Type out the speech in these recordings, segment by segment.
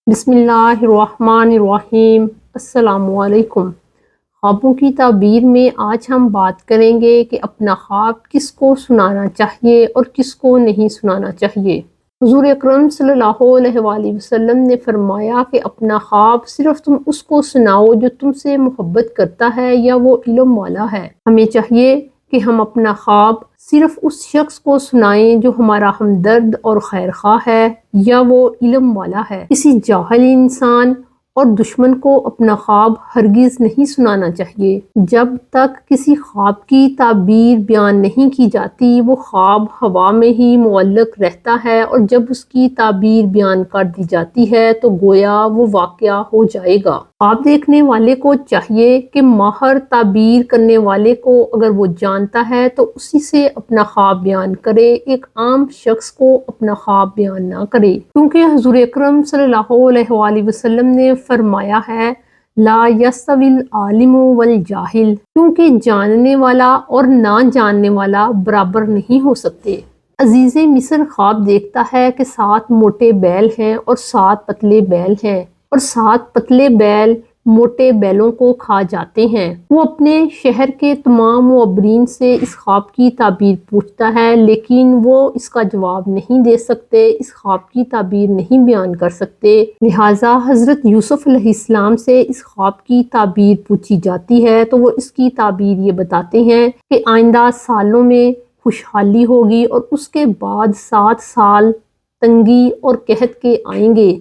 بسم اللہ الرحمن الرحیم۔ السلام علیکم۔ خوابوں کی تعبیر میں آج ہم بات کریں گے کہ اپنا خواب کس کو سنانا چاہیے اور کس کو نہیں سنانا چاہیے۔ حضور اکرم صلی اللہ علیہ وآلہ وسلم نے فرمایا کہ اپنا خواب صرف تم اس کو سناؤ جو تم سے محبت کرتا ہے یا وہ علم والا ہے۔ ہمیں چاہیے کہ ہم اپنا خواب صرف اس شخص کو سنائیں جو ہمارا ہمدرد اور خیر خواہ ہے یا وہ علم والا ہے۔ کسی جاہل انسان اور دشمن کو اپنا خواب ہرگز نہیں سنانا چاہیے۔ جب تک کسی خواب کی تعبیر بیان نہیں کی جاتی وہ خواب ہوا میں ہی معلق رہتا ہے، اور جب اس کی تعبیر بیان کر دی جاتی ہے تو گویا وہ واقعہ ہو جائے گا۔ خواب دیکھنے والے کو چاہیے کہ ماہر تعبیر کرنے والے کو اگر وہ جانتا ہے تو اسی سے اپنا خواب بیان کرے، ایک عام شخص کو اپنا خواب بیان نہ کرے، کیونکہ حضور اکرم صلی اللہ علیہ وآلہ وسلم نے فرمایا ہے لا یستوی العالم والجاہل، کیونکہ جاننے والا اور نہ جاننے والا برابر نہیں ہو سکتے۔ عزیز مصر خواب دیکھتا ہے کہ 7 موٹے بیل ہیں اور 7 پتلے بیل ہیں، اور 7 پتلے بیل موٹے بیلوں کو کھا جاتے ہیں۔ وہ اپنے شہر کے تمام معبرین سے اس خواب کی تعبیر پوچھتا ہے، لیکن وہ اس کا جواب نہیں دے سکتے، اس خواب کی تعبیر نہیں بیان کر سکتے۔ لہٰذا حضرت یوسف علیہ السلام سے اس خواب کی تعبیر پوچھی جاتی ہے تو وہ اس کی تعبیر یہ بتاتے ہیں کہ آئندہ سالوں میں خوشحالی ہوگی اور اس کے بعد 7 سال تنگی اور قحط کے آئیں گے،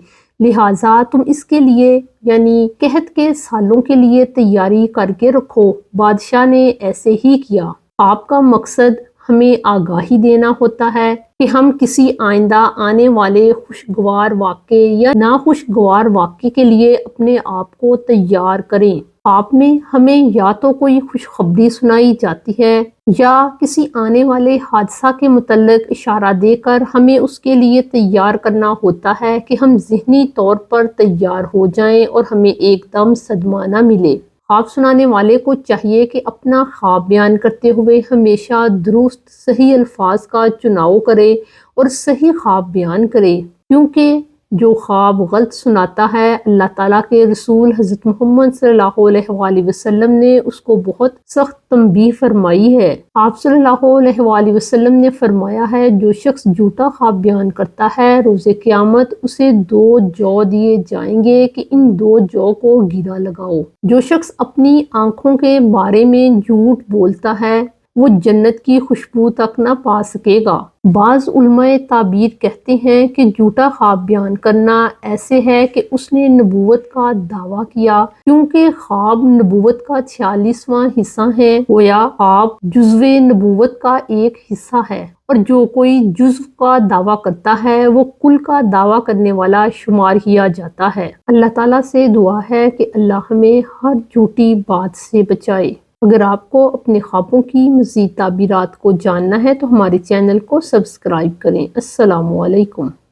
لہٰذا تم اس کے لیے یعنی قحط کے سالوں کے لیے تیاری کر کے رکھو۔ بادشاہ نے ایسے ہی کیا۔ خواب کا مقصد ہمیں آگاہی دینا ہوتا ہے کہ ہم کسی آئندہ آنے والے خوشگوار واقعے یا ناخوشگوار واقعے کے لیے اپنے آپ کو تیار کریں۔ خواب میں ہمیں یا تو کوئی خوشخبری سنائی جاتی ہے یا کسی آنے والے حادثہ کے متعلق اشارہ دے کر ہمیں اس کے لیے تیار کرنا ہوتا ہے کہ ہم ذہنی طور پر تیار ہو جائیں اور ہمیں ایک دم صدمہ نہ ملے۔ خواب سنانے والے کو چاہیے کہ اپنا خواب بیان کرتے ہوئے ہمیشہ درست صحیح الفاظ کا چناؤ کرے اور صحیح خواب بیان کرے، کیونکہ جو خواب غلط سناتا ہے اللہ تعالیٰ کے رسول حضرت محمد صلی اللہ علیہ وآلہ وسلم نے اس کو بہت سخت تنبیہ فرمائی ہے۔ آپ صلی اللہ علیہ وآلہ وسلم نے فرمایا ہے جو شخص جھوٹا خواب بیان کرتا ہے روز قیامت اسے 2 جو دیے جائیں گے کہ ان 2 جو کو گرہ لگاؤ۔ جو شخص اپنی آنکھوں کے بارے میں جھوٹ بولتا ہے وہ جنت کی خوشبو تک نہ پا سکے گا۔ بعض علماء تعبیر کہتے ہیں کہ جھوٹا خواب بیان کرنا ایسے ہے کہ اس نے نبوت کا دعویٰ کیا، کیونکہ خواب نبوت کا 46واں حصہ ہے، گویا خواب جزو نبوت کا ایک حصہ ہے، اور جو کوئی جزو کا دعویٰ کرتا ہے وہ کل کا دعویٰ کرنے والا شمار کیا جاتا ہے۔ اللہ تعالیٰ سے دعا ہے کہ اللہ ہمیں ہر جھوٹی بات سے بچائے۔ اگر آپ کو اپنے خوابوں کی مزید تعبیرات کو جاننا ہے تو ہمارے چینل کو سبسکرائب کریں۔ السلام علیکم۔